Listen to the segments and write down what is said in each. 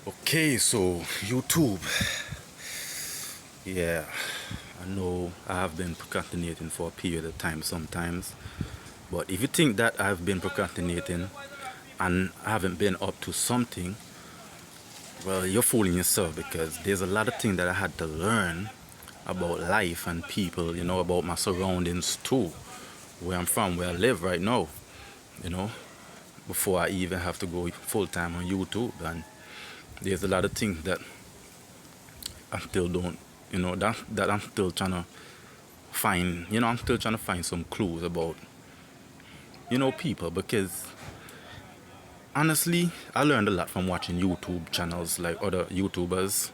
Okay, so YouTube. Yeah, I know I have been procrastinating for a period of time sometimes. But if you think that I've been procrastinating and I haven't been up to something, well, you're fooling yourself because there's a lot of things that I had to learn about life and people, about my surroundings too, where I'm from, where I live right now, you know, before I even have to go full time on YouTube. And there's a lot of things that I still don't, that I'm still trying to find, I'm still trying to find some clues about, people because honestly, I learned a lot from watching YouTube channels like other YouTubers.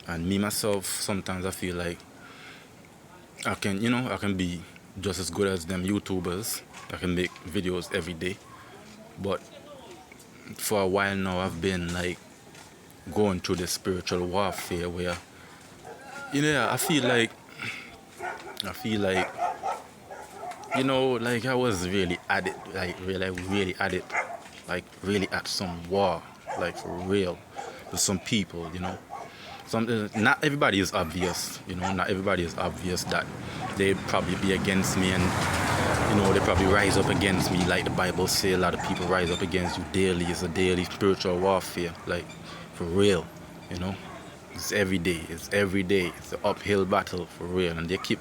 And me myself, sometimes I feel like I can be just as good as them YouTubers. I can make videos every day. But for a while now, I've been like going through this spiritual warfare where, I feel like, like I was really at it, like really at it, like really at some war, like for real, with some people. Not everybody is obvious. Not everybody is obvious that they probably be against me and they probably rise up against me. Like the Bible say, a lot of people rise up against you daily. It's a daily spiritual warfare, like for real. You know, it's every day. It's every day. It's an uphill battle for real, and they'll keep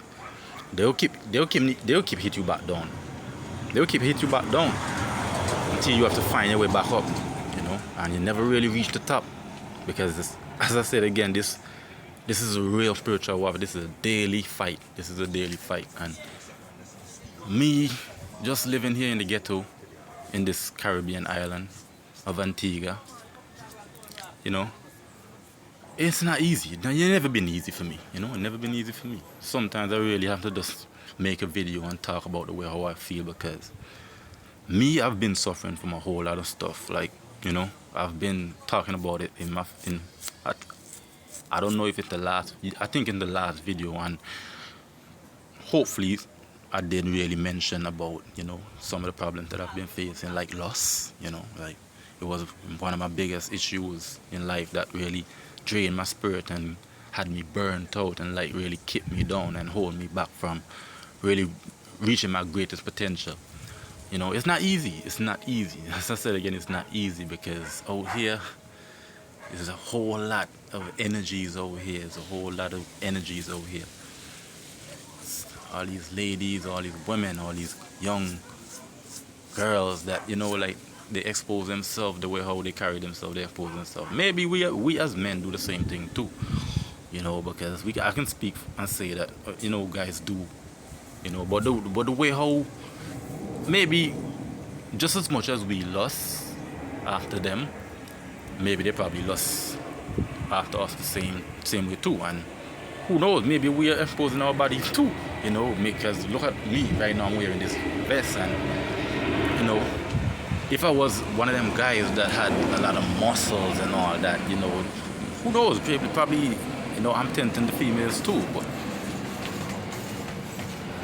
hit you back down. They'll keep hit you back down until you have to find your way back up. And you never really reach the top because, as I said again, this is a real spiritual warfare. This is a daily fight. This is a daily fight, and me just living here in the ghetto in this Caribbean island of Antigua, you know, it's not easy. It's never been easy for me. It's never been easy for me. Sometimes I really have to just make a video and talk about the way how I feel because I've been suffering from a whole lot of stuff. Like, I've been talking about it I, I don't know if it's the last. I think in the last video, and hopefully I did really mention about some of the problems that I've been facing, like loss. Like it was one of my biggest issues in life that really drained my spirit and had me burnt out and like really kept me down and hold me back from really reaching my greatest potential. It's not easy. It's not easy. As I said again, it's not easy because out here there's a whole lot of energies over here. There's a whole lot of energies over here. All these ladies, all these women, all these young girls that like they expose themselves the way how they carry themselves. They expose themselves. Maybe we as men do the same thing too. Because I can speak and say that guys do. But the way how maybe just as much as we lust after them, maybe they probably lust after us the same way too. And who knows, maybe we are exposing our bodies too, because look at me right now, I'm wearing this vest, and if I was one of them guys that had a lot of muscles and all that, who knows, probably I'm tempting the females too. But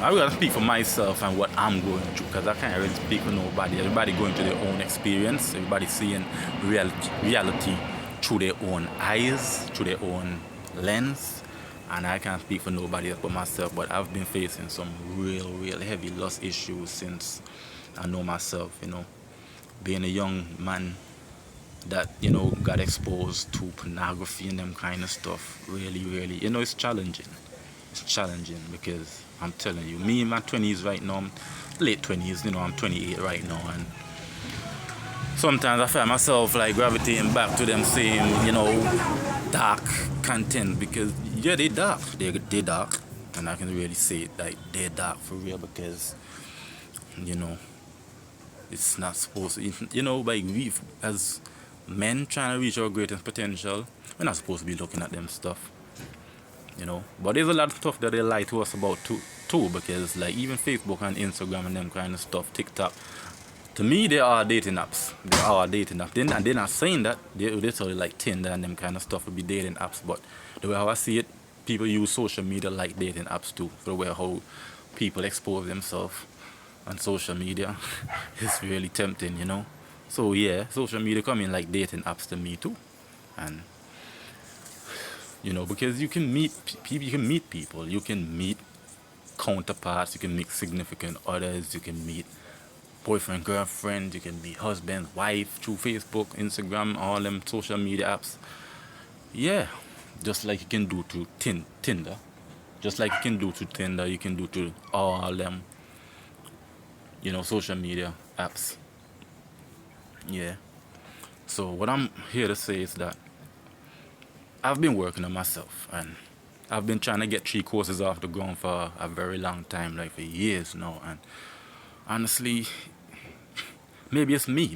I gotta speak for myself and what I'm going through, because I can't really speak for nobody. Everybody going through their own experience. Everybody seeing reality through their own eyes, through their own lens. And I can't speak for nobody else but myself. But I've been facing some real heavy loss issues since I know myself. Being a young man that got exposed to pornography and them kind of stuff. Really, it's challenging. It's challenging because I'm telling you, me in my 20s right now, I'm late 20s, I'm 28 right now, and sometimes I find myself like gravitating back to them same, dark content because they dark, they dark, and I can really say it like they're dark for real because it's not supposed to, like we as men trying to reach our greatest potential, we're not supposed to be looking at them stuff. But there's a lot of stuff that they lie to us about too, because like even Facebook and Instagram and them kind of stuff, TikTok, to me they are dating apps. They are dating apps. They're not saying that. They tell you like Tinder and them kind of stuff would be dating apps, but the way how I see it, people use social media like dating apps too. For the way how people expose themselves on social media, it's really tempting. So yeah, social media come in like dating apps to me too, and because you can meet people, you can meet counterparts, you can meet significant others, you can meet boyfriend, girlfriend, you can meet husband, wife through Facebook, Instagram, all them social media apps. Yeah, just like you can do through Tinder. Just like you can do through Tinder, you can do through all them, social media apps. Yeah. So what I'm here to say is that I've been working on myself, and I've been trying to get 3 courses off the ground for a very long time, like for years now. And honestly, maybe it's me,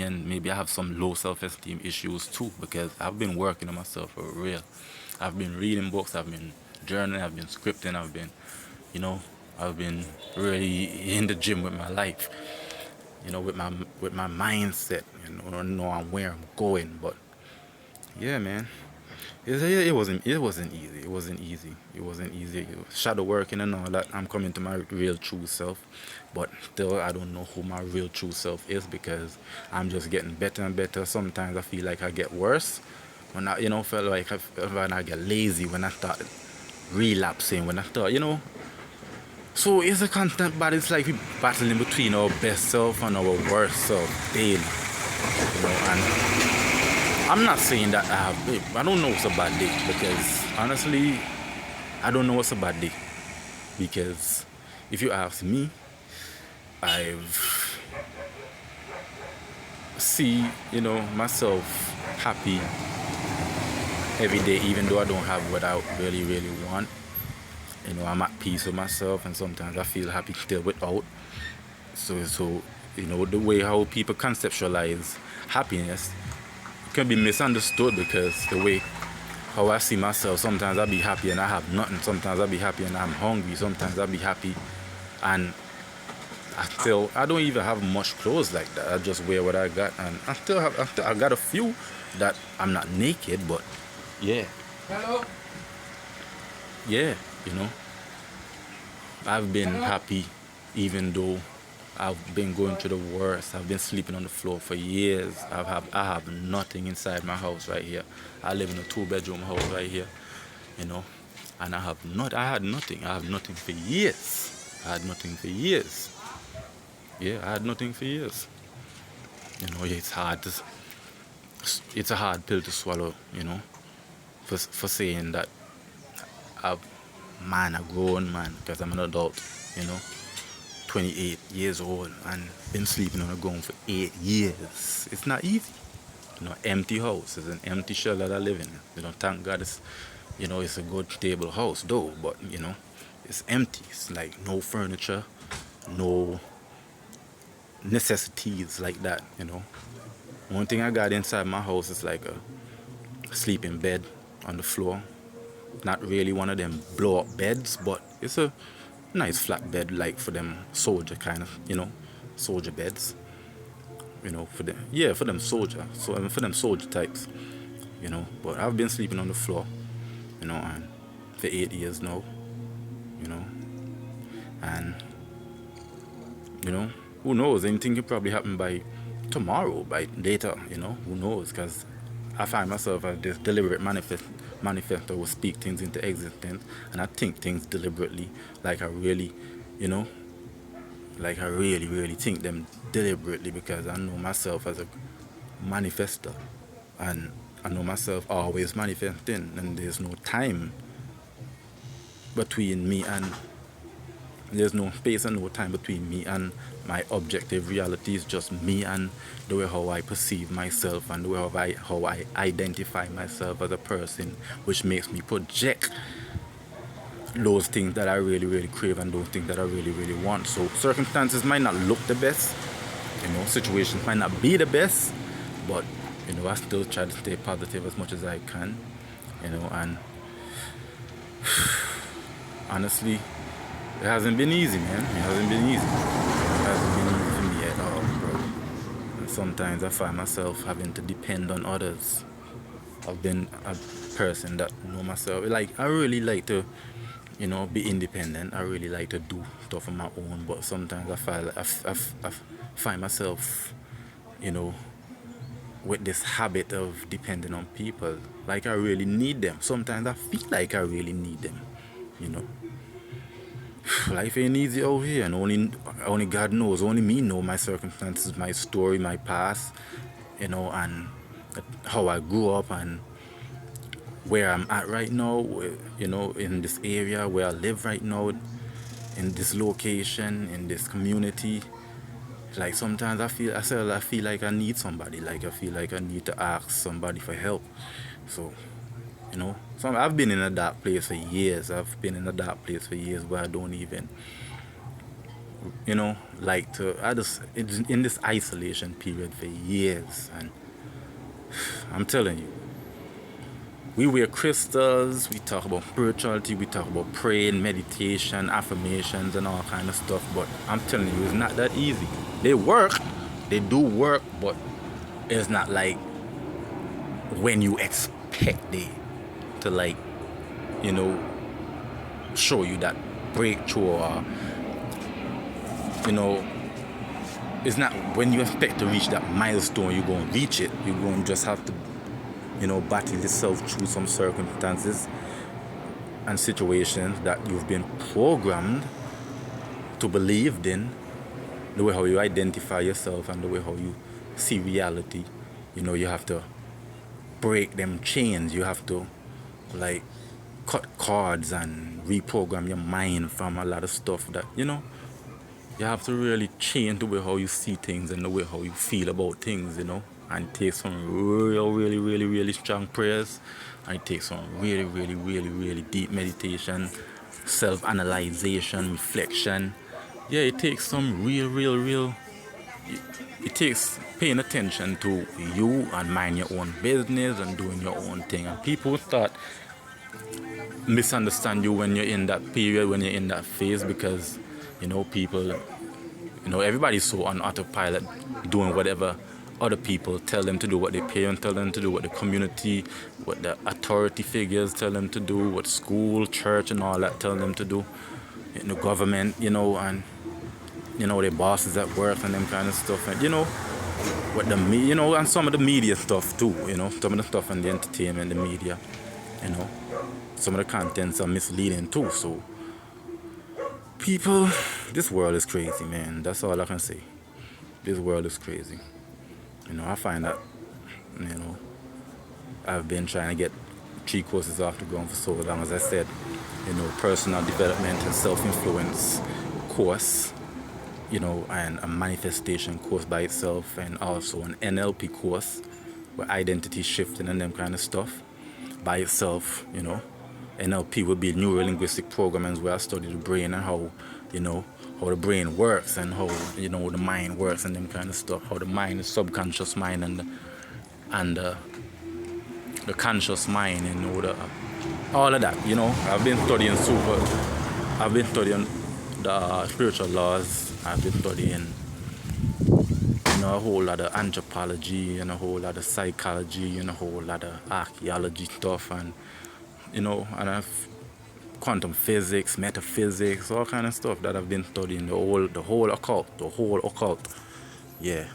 and maybe I have some low self-esteem issues too, because I've been working on myself for real. I've been reading books, I've been journaling, I've been scripting, you know, I've been really in the gym with my life, with my mindset, know where I'm going. But yeah, man, it wasn't easy. It wasn't easy. It wasn't easy. It was shadow working and all that. I'm coming to my real true self, but still I don't know who my real true self is, because I'm just getting better and better. Sometimes I feel like I get worse when I feel like when I get lazy, when I start relapsing, when I start. So it's a constant battle. It's like we battling between our best self and our worst self daily. And I'm not saying that I don't know what's a bad day, because honestly, I don't know what's a bad day. Because if you ask me, I've see, myself happy every day, even though I don't have what I really, really want. I'm at peace with myself, and sometimes I feel happy still without. So the way how people conceptualize happiness can be misunderstood, because the way how I see myself, sometimes I'll be happy and I have nothing. Sometimes I'll be happy and I'm hungry. Sometimes I'll be happy and I don't even have much clothes like that. I just wear what I got, and I got a few that I'm not naked, but yeah. Hello. Yeah, I've been happy even though I've been going through the worst. I've been sleeping on the floor for years. I have nothing inside my house right here. I live in a 2-bedroom house right here, and I had nothing. I have nothing for years. I had nothing for years. Yeah, I had nothing for years. It's hard. It's a hard pill to swallow. For saying that I'm a grown man, because I'm an adult. 28 years old and been sleeping on the ground for 8 years. It's not easy. Empty house. It's an empty shell that I live in. Thank God it's a good stable house though, but it's empty. It's like no furniture, no necessities like that. One thing I got inside my house is like a sleeping bed on the floor. Not really one of them blow up beds, but it's a nice flat bed, like for them soldier kind of, soldier beds. For them soldier, for them soldier types. But I've been sleeping on the floor, and for 8 years now, and who knows? Anything could probably happen by tomorrow, by later. Who knows? Because I find myself as this deliberate manifestor will speak things into existence, and I think things deliberately, like I really, really think them deliberately, because I know myself as a manifestor, and I know myself always manifesting, and there's no space and no time between me and my objective reality. Is just me and the way how I perceive myself, and the way how I identify myself as a person, which makes me project those things that I really, really crave, and those things that I really, really want. So circumstances might not look the best, situations might not be the best, but I still try to stay positive as much as I can, and honestly, it hasn't been easy, man. It hasn't been easy. It hasn't been easy for me at all, bro. And sometimes I find myself having to depend on others. I've been a person that know myself. Like, I really like to, be independent. I really like to do stuff on my own. But sometimes I find myself, you know, with this habit of depending on people. Like I really need them. Sometimes I feel like I really need them, you know. Life ain't easy out here, and only God knows, only me know my circumstances, my story, my past, you know, and how I grew up and where I'm at right now, you know, in this area where I live right now, in this location, in this community. Like sometimes I feel like I need somebody. Like I feel like I need to ask somebody for help. So, you know, I've been in a dark place for years. I've been in a dark place for years where I don't even, you know, like to. I just in this isolation period for years, and I'm telling you, we wear crystals. We talk about spirituality. We talk about praying, meditation, affirmations, and all kind of stuff. But I'm telling you, it's not that easy. They work. They do work, but it's not like when you expect it to, like, you know, show you that breakthrough, or, you know, it's not when you expect to reach that milestone you're going to reach it. You're going to just have to, you know, battle yourself through some circumstances and situations that you've been programmed to believe in, the way how you identify yourself and the way how you see reality. You know, you have to break them chains. You have to, like, cut cords and reprogram your mind from a lot of stuff that, you know, you have to really change the way how you see things and the way how you feel about things, you know, and take some really strong prayers, and take some really deep meditation, self-analyzation, reflection. Yeah, it takes some real, it takes paying attention to you and mind your own business and doing your own thing. And people start misunderstand you when you're in that period, when you're in that phase, because, you know, people, you know, everybody's so on autopilot, doing whatever other people tell them to do, what their parents tell them to do, what the community, what the authority figures tell them to do, what school, church, and all that tell them to do, in the government, you know, and, you know, their bosses at work and them kind of stuff, and, you know, what the you know, and some of the media stuff too, you know, some of the stuff in the entertainment, the media, you know, some of the contents are misleading too. So people, this world is crazy, man. That's all I can say. This world is crazy. You know, I find that, you know, I've been trying to get 3 courses off the ground for so long. As I said, you know, personal development and self-influence course, you know, and a manifestation course by itself, and also an NLP course with identity shifting and them kind of stuff by itself, you know. NLP would be neuro-linguistic programming, where I study the brain and how, you know, how the brain works and how, you know, the mind works and them kind of stuff. How the mind, the subconscious mind, and the conscious mind, you know, all of that. You know, I've been studying the spiritual laws. I've been studying, you know, a whole lot of anthropology and a whole lot of psychology and a whole lot of archaeology stuff, and, you know, and I've quantum physics, metaphysics, all kind of stuff that I've been studying. The whole occult. Yeah.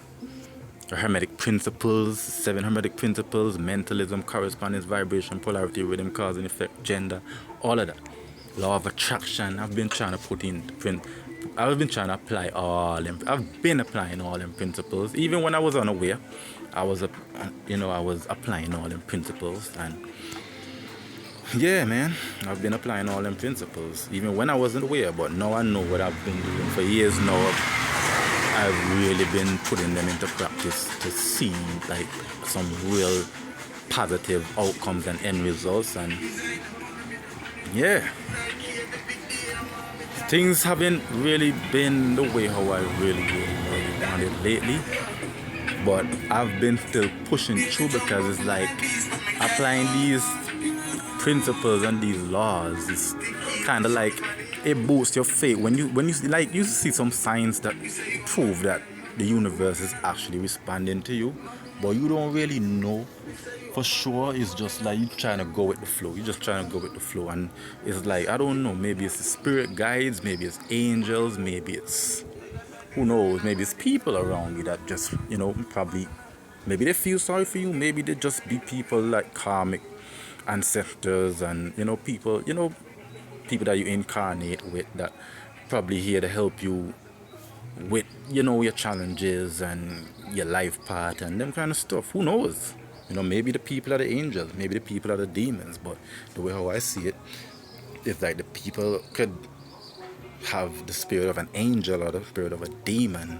The Hermetic principles, 7 Hermetic principles, mentalism, correspondence, vibration, polarity, rhythm, cause and effect, gender, all of that. Law of attraction. I've been trying to apply all them. I've been applying all them principles. Even when I was unaware, I was applying all them principles. And yeah, man, I've been applying all them principles, even when I wasn't aware. But now I know what I've been doing for years now. I've really been putting them into practice to see, like, some real positive outcomes and end results. And yeah, things haven't really been the way how I really wanted lately. But I've been still pushing through, because it's like applying these principles and these laws is kind of like it boosts your faith when you see some signs that prove that the universe is actually responding to you, but you don't really know for sure. It's just like you're trying to go with the flow. You're just trying to go with the flow, and it's like, I don't know, maybe it's the spirit guides, maybe it's angels, maybe it's Who knows? Maybe it's people around you that just, probably, maybe they feel sorry for you. Maybe they just be people like karmic ancestors and, people, people that you incarnate with that probably here to help you with, your challenges and your life path and them kind of stuff. Who knows? Maybe the people are the angels, maybe the people are the demons, but the way how I see it, it's like the people could have the spirit of an angel or the spirit of a demon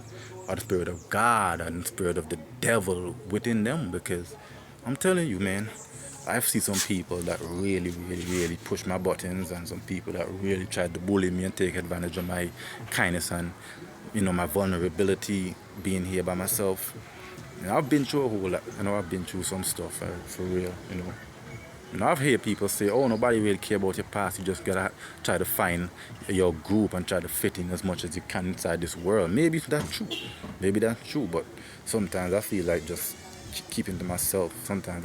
or the spirit of God and the spirit of the devil within them, because I'm telling you, man, I've seen some people that really, really, really push my buttons, and some people that really tried to bully me and take advantage of my kindness and, my vulnerability being here by myself. I've been through a whole lot. I've been through some stuff, for real. I've heard people say, oh, nobody really care about your past. You just gotta try to find your group and try to fit in as much as you can inside this world. Maybe that's true. Maybe that's true. But sometimes I feel like just keeping to myself. Sometimes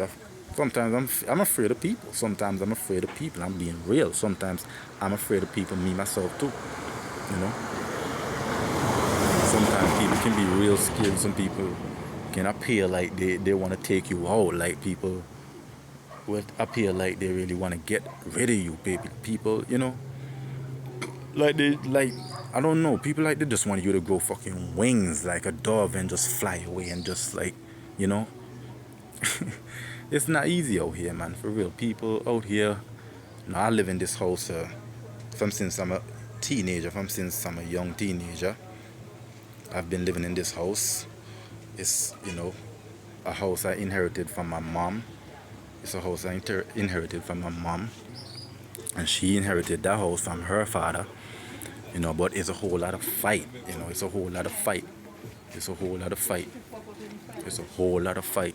I'm afraid of people. Sometimes I'm afraid of people. I'm being real. Sometimes I'm afraid of people, me, myself, too. You know? Sometimes people can be real skilled. Some people can appear like they want to take you out. Like people will appear like they really want to get rid of you, baby. People, like I don't know. People like they just want you to grow fucking wings like a dove and just fly away and just like, you know. It's not easy out here, man. For real, people out here. I live in this house from since I'm a teenager. From since I'm a young teenager, I've been living in this house. It's a house I inherited from my mom. It's a house I inherited from my mom, and she inherited that house from her father. But it's a whole lot of fight. It's a whole lot of fight. It's a whole lot of fight. It's a whole lot of fight.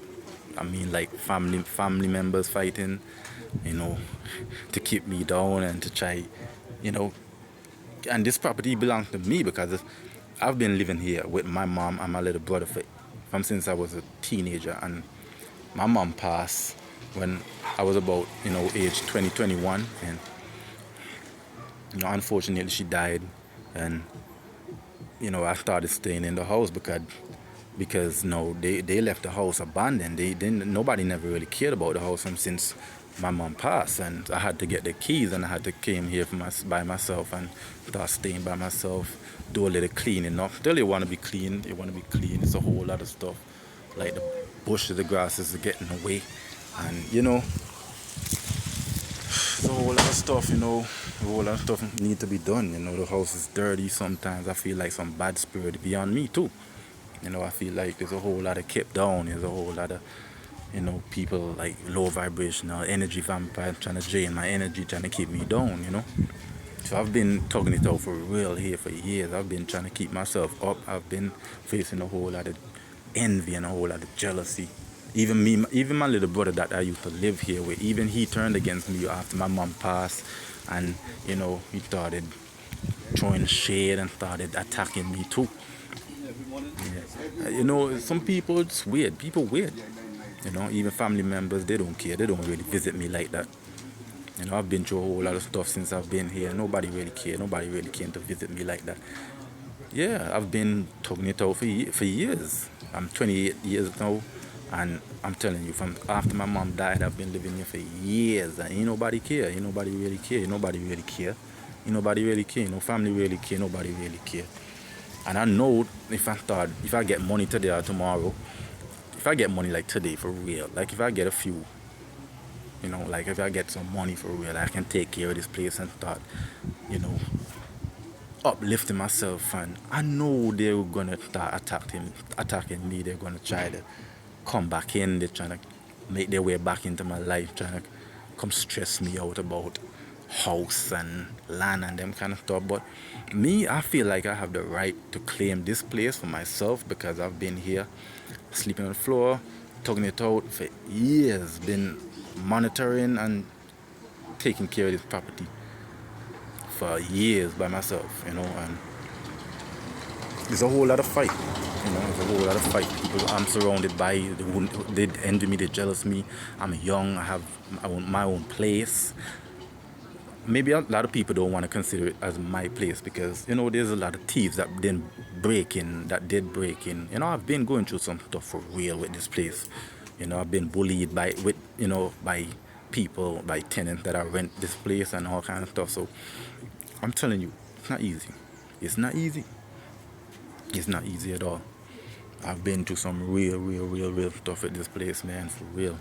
I mean, like family members fighting, to keep me down and to try, you know. And this property belongs to me because I've been living here with my mom and my little brother from since I was a teenager. And my mom passed when I was about, age 20, 21. And, unfortunately she died. And, I started staying in the house because they left the house abandoned. Nobody never really cared about the house since my mom passed, and I had to get the keys and I had to came here by myself and start staying by myself, do a little cleaning up. Still, you want to be clean. It's a whole lot of stuff, like the bushes, the grasses are getting away, and it's a whole lot of stuff. A whole lot of stuff need to be done. The house is dirty. Sometimes I feel like some bad spirit beyond me too. I feel like there's a whole lot of kept down. There's a whole lot of, people like low vibrational energy vampires trying to drain my energy, trying to keep me down. So I've been talking it out for real here for years. I've been trying to keep myself up. I've been facing a whole lot of envy and a whole lot of jealousy. Even my little brother that I used to live here with, even he turned against me after my mom passed, and he started throwing shade and started attacking me too. Yeah. Some people, it's weird. People weird. Even family members, they don't care. They don't really visit me like that. I've been through a whole lot of stuff since I've been here. Nobody really cared. Nobody really came to visit me like that. Yeah, I've been talking it out for years. I'm 28 years now, and I'm telling you, from after my mom died, I've been living here for years, and ain't nobody care. Ain't nobody really care. Ain't nobody really care. Ain't nobody really care. No family really care. Nobody really care. And I know if I get money today or tomorrow, if I get money like today for real, like if I get a few, like if I get some money for real, I can take care of this place and start, uplifting myself. And I know they're gonna start attacking me. They're gonna try to come back in. They're trying to make their way back into my life, trying to come stress me out about house and land and them kind of stuff. But me, I feel like I have the right to claim this place for myself because I've been here sleeping on the floor, tugging it out for years, been monitoring and taking care of this property for years by myself, and there's a whole lot of fight. There's a whole lot of fight. People I'm surrounded by, they envy me, they jealous me. I'm young, I have my own place. maybe a lot of people don't want to consider it as my place because you know there's a lot of thieves that did break in. You know, I've been going through some stuff for real with this place. You know, I've been bullied by people, by tenants that I rent this place and all kind of stuff. So I'm telling you, it's not easy. It's not easy. It's not easy at all. I've been through some real stuff at this place, man, for real.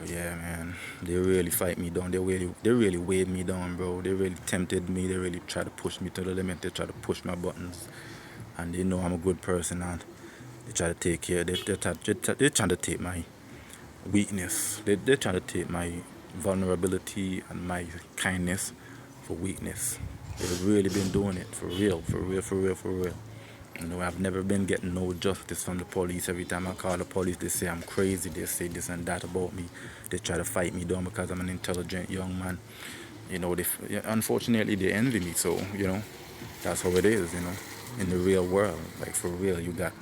Yeah, man. They really fight me down. They really weighed me down, bro. They really tempted me. They really try to push me to the limit. They try to push my buttons, and they know I'm a good person, and they try to take care. They trying to take my weakness. They trying to take my vulnerability and my kindness for weakness. They've really been doing it for real, for real, for real, for real. You know, I've never been getting no justice from the police. Every time I call the police, they say I'm crazy. They say this and that about me. They try to fight me down because I'm an intelligent young man. You know, unfortunately, they envy me. So, you know, that's how it is, you know, in the real world. Like, for real, you got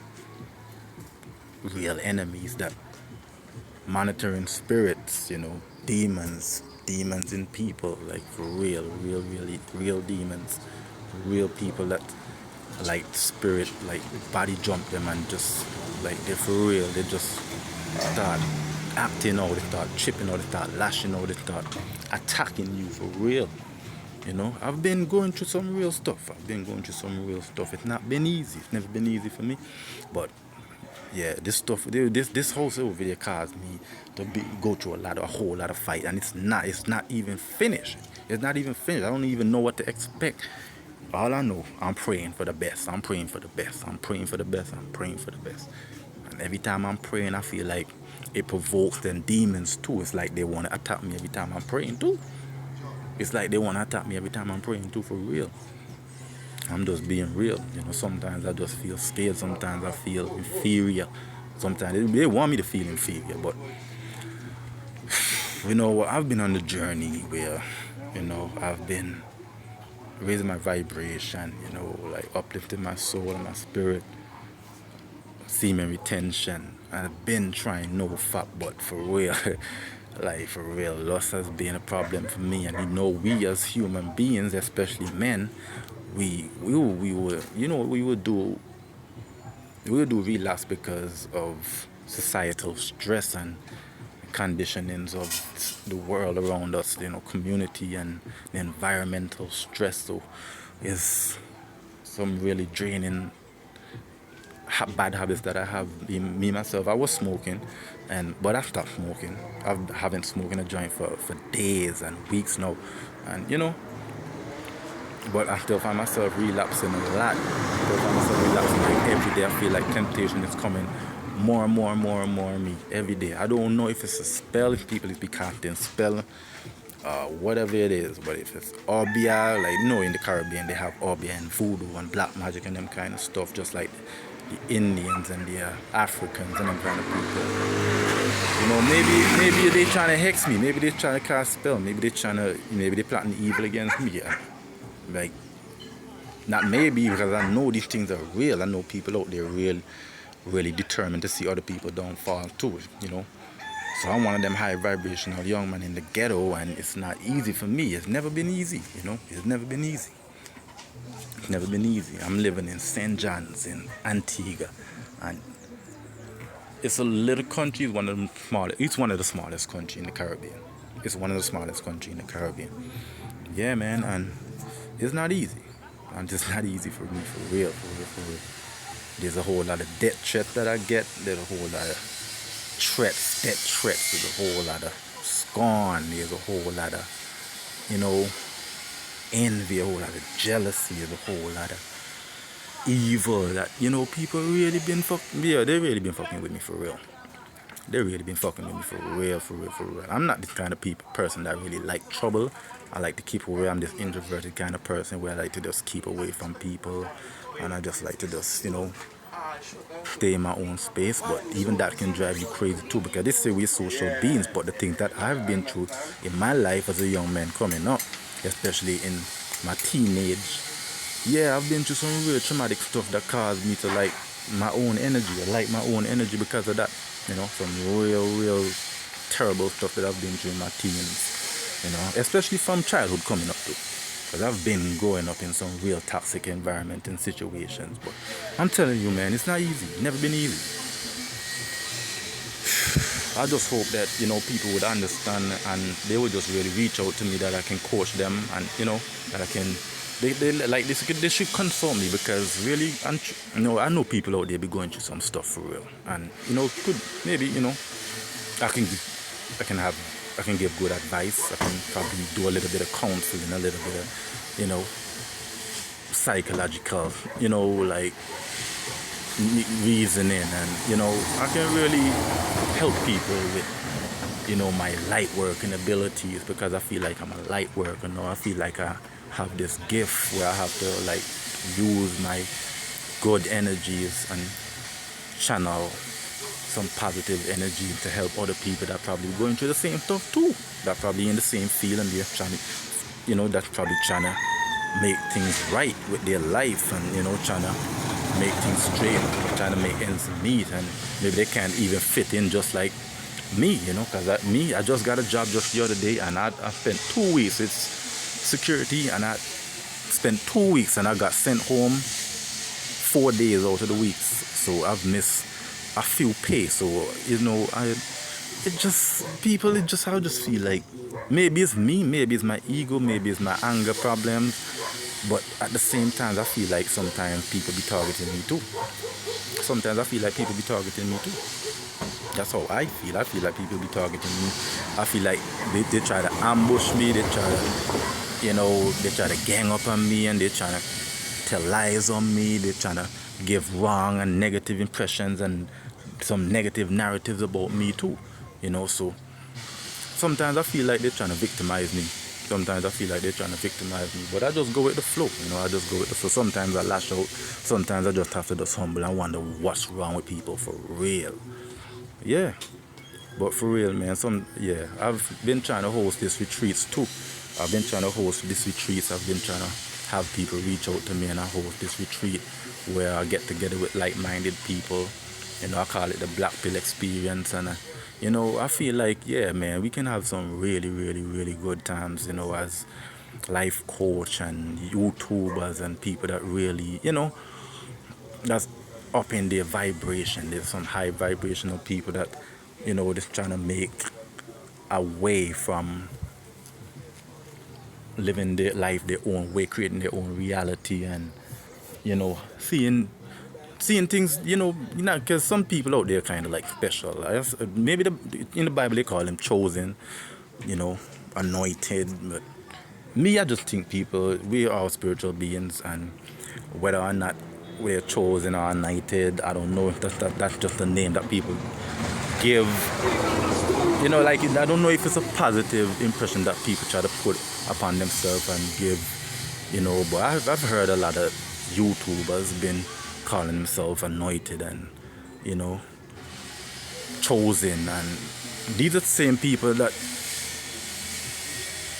real enemies that monitoring spirits, you know, demons in people, like for real, really, real demons, real people that like spirit, like body jump them and just like they're for real. They just start acting out, they start chipping out, they start lashing out, they start attacking you for real. You know, I've been going through some real stuff. It's not been easy. It's never been easy for me, but yeah, this stuff, this whole video caused me to go through a whole lot of fight, and it's not even finished. It's not even finished. I don't even know what to expect. All I know, I'm praying for the best. I'm praying for the best. I'm praying for the best. I'm praying for the best. And every time I'm praying, I feel like it provokes them demons too. It's like they want to attack me every time I'm praying too. It's like they want to attack me every time I'm praying too, for real. I'm just being real. You know, sometimes I just feel scared. Sometimes I feel inferior. Sometimes they want me to feel inferior. But, you know, I've been on the journey where, you know, I've been raising my vibration, you know, like uplifting my soul and my spirit, semen retention. And I've been trying no fat, but for real, like for real, lust has been a problem for me. And you know, we as human beings, especially men, we would do relapse because of societal stress and conditionings of the world around us, you know, community and the environmental stress. So is some really draining bad habits that I have. Me myself, I was smoking, but I stopped smoking. I haven't smoked a joint for days and weeks now, and you know, but I still find myself relapsing a lot. Like every day. I feel like temptation is coming more and more me every day. I don't know if it's a spell, if people is be casting spell, whatever it is. But if it's Obeah, like, you know, in the Caribbean they have Obeah and voodoo and black magic and them kind of stuff, just like the Indians and the Africans and them kind of people. You know, maybe they trying to hex me, maybe they trying to cast spell, maybe they plotting evil against me. Yeah. Like, not maybe, because I know these things are real. I know people out there really determined to see other people downfall too, you know. So I'm one of them high vibrational young men in the ghetto, and it's not easy for me. It's never been easy, you know. It's never been easy. It's never been easy. I'm living in St. John's in Antigua, and it's a little country. It's one of the smallest countries in the Caribbean. It's one of the smallest countries in the Caribbean. Yeah, man, and it's not easy. And it's not easy for me, for real. There's a whole lot of death threats that I get. There's a whole lot of death threats. There's a whole lot of scorn. There's a whole lot of, you know, envy, a whole lot of jealousy. There's a whole lot of evil that, you know, people really been they really been fucking with me for real. They really been fucking with me for real. I'm not this kind of person that really like trouble. I like to keep away. I'm this introverted kind of person where I like to just keep away from people, and I just like to just, you know, stay in my own space. But even that can drive you crazy too, because they say we're social beings. But the things that I've been through in my life as a young man coming up, especially in my teenage, yeah, I've been through some real traumatic stuff that caused me to like my own energy. I like my own energy because of that. You know, some real terrible stuff that I've been through in my teens. you know, especially from childhood coming up too. Because I've been growing up in some real toxic environment and situations. But I'm telling you, man, it's not easy. Never been easy. I just hope that, you know, people would understand and they would just really reach out to me, that I can coach them, and, you know, that I can, they should consult me, because really, you know, I know people out there be going through some stuff for real, and, you know, could maybe, you know, I can give good advice. I can probably do a little bit of counseling, a little bit of, you know, psychological, you know, like reasoning, and, you know, I can really help people with, you know, my light working abilities, because I feel like I'm a light worker. You know, I feel like I have this gift where I have to like use my good energies and channel some positive energy to help other people that probably going through the same stuff too, that probably in the same field, and they're trying to, you know, that's probably trying to make things right with their life, and, you know, trying to make things straight, trying to make ends meet, and maybe they can't even fit in just like me, you know, because I just got a job just the other day, and I spent 2 weeks with security, and I spent 2 weeks, and I got sent home 4 days out of the weeks, so I've missed a few pay. So, you know, I just feel like maybe it's me, maybe it's my ego, maybe it's my anger problems, but at the same time I feel like sometimes people be targeting me too. Sometimes I feel like people be targeting me too. That's how I feel. I feel like people be targeting me. I feel like they try to ambush me, they try to, you know, they try to gang up on me, and they try to tell lies on me, they trying to give wrong and negative impressions and some negative narratives about me too, you know. So sometimes I feel like they're trying to victimize me. Sometimes I feel like they're trying to victimize me, but I just go with the flow, you know. I just go with the flow. Sometimes I lash out, sometimes I just have to just humble and wonder what's wrong with people for real. Yeah, but for real, man, I've been trying to host these retreats too. I've been trying to host these retreats. I've been trying to have people reach out to me, and I host this retreat where I get together with like-minded people. You know, I call it the Black Pill Experience, and you know, I feel like, yeah, man, we can have some really, really, really good times, you know, as life coach and YouTubers and people that really, you know, that's up in their vibration. There's some high vibrational people that, you know, just trying to make a way from living their life their own way, creating their own reality, and, you know, seeing things, you know, because some people out there kind of like special. Maybe in the Bible they call them chosen, you know, anointed. But me, I just think we are all spiritual beings, and whether or not we're chosen or anointed, I don't know if that's just a name that people give. You know, like, I don't know if it's a positive impression that people try to put upon themselves and give, you know. But I've heard a lot of YouTubers been calling themselves anointed and, you know, chosen, and these are the same people that,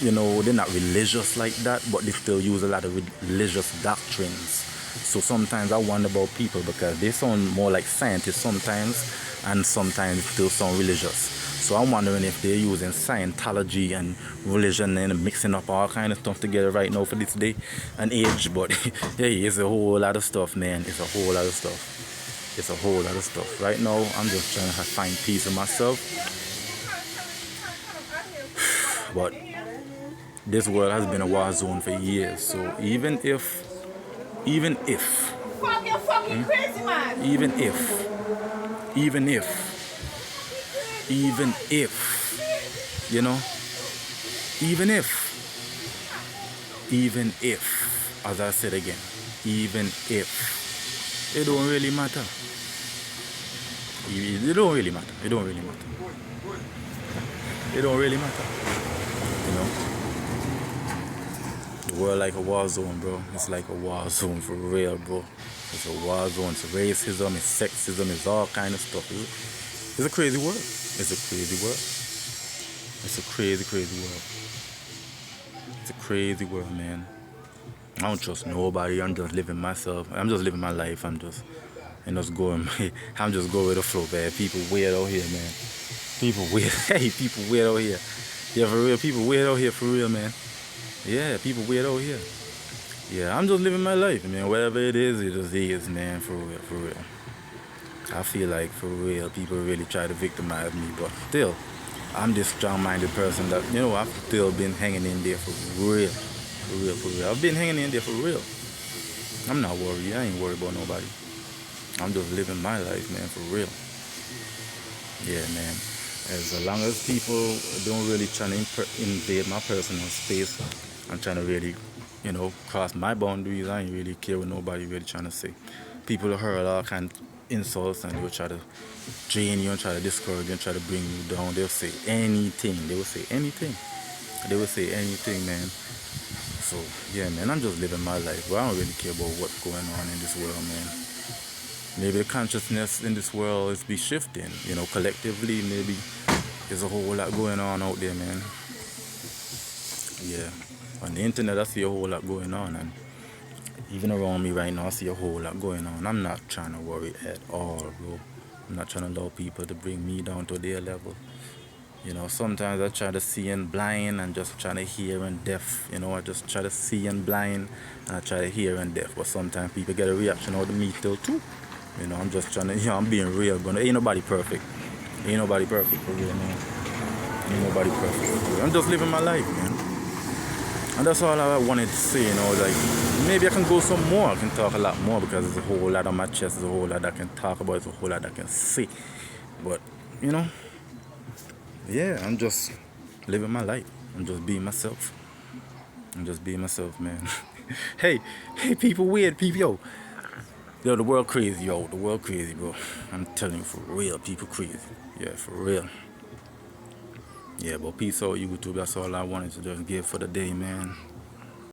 you know, they're not religious like that, but they still use a lot of religious doctrines. So sometimes I wonder about people, because they sound more like scientists sometimes, and sometimes still sound religious. So I'm wondering if they're using Scientology and religion and mixing up all kind of stuff together right now for this day and age. But hey, it's a whole lot of stuff, man. It's a whole lot of stuff. It's a whole lot of stuff. Right now, I'm just trying to find peace in myself. But this world has been a war zone for years. So even if, even if, you know, even if, as I said again, even if, it don't really matter. It don't really matter. It don't really matter. It don't really matter. You know? The world like a war zone, bro. It's like a war zone for real, bro. It's a war zone. It's racism, it's sexism, it's all kind of stuff. It's a crazy world. It's a crazy world. It's a crazy, crazy world. It's a crazy world, man. I don't trust nobody. I'm just living myself. I'm just living my life. I'm just going with the flow, man. People weird out here, man. People weird. Hey, people weird out here. Yeah, for real. People weird out here for real, man. Yeah, people weird out here. Yeah, I'm just living my life, man. Whatever it just is, man. For real, for real. I feel like for real, people really try to victimize me, but still, I'm this strong-minded person that I've still been hanging in there for real, for real, for real. I've been hanging in there for real. I'm not worried. I ain't worried about nobody. I'm just living my life, man, for real. Yeah, man. As long as people don't really try to invade my personal space and trying to really, cross my boundaries, I ain't really care what nobody really trying to say. People hurl all kind of insults and they'll try to drain you and try to discourage you and try to bring you down. They'll say anything. They will say anything. They will say anything, man. So yeah, man, I'm just living my life. But I don't really care about what's going on in this world, man. Maybe the consciousness in this world is be shifting. Collectively, maybe there's a whole lot going on out there, man. Yeah, on the internet, I see a whole lot going on, and even around me right now, I see a whole lot going on. I'm not trying to worry at all, bro. I'm not trying to allow people to bring me down to their level. Sometimes I try to see and blind and just try to hear and deaf. I just try to see and blind and I try to hear and deaf. But sometimes people get a reaction out of me still too. I'm just trying to, I'm being real. Ain't nobody perfect. Ain't nobody perfect for real, man. Ain't nobody perfect for real. I'm just living my life, man. And that's all I wanted to say, like, maybe I can go some more. I can talk a lot more because there's a whole lot on my chest. There's a whole lot I can talk about. There's a whole lot I can say. But, yeah, I'm just living my life. I'm just being myself. I'm just being myself, man. hey, people, weird people, yo, the world crazy, yo, the world crazy, bro. I'm telling you, for real, people crazy. Yeah, for real. Yeah, but peace out, YouTube. That's all I wanted to just give for the day, man.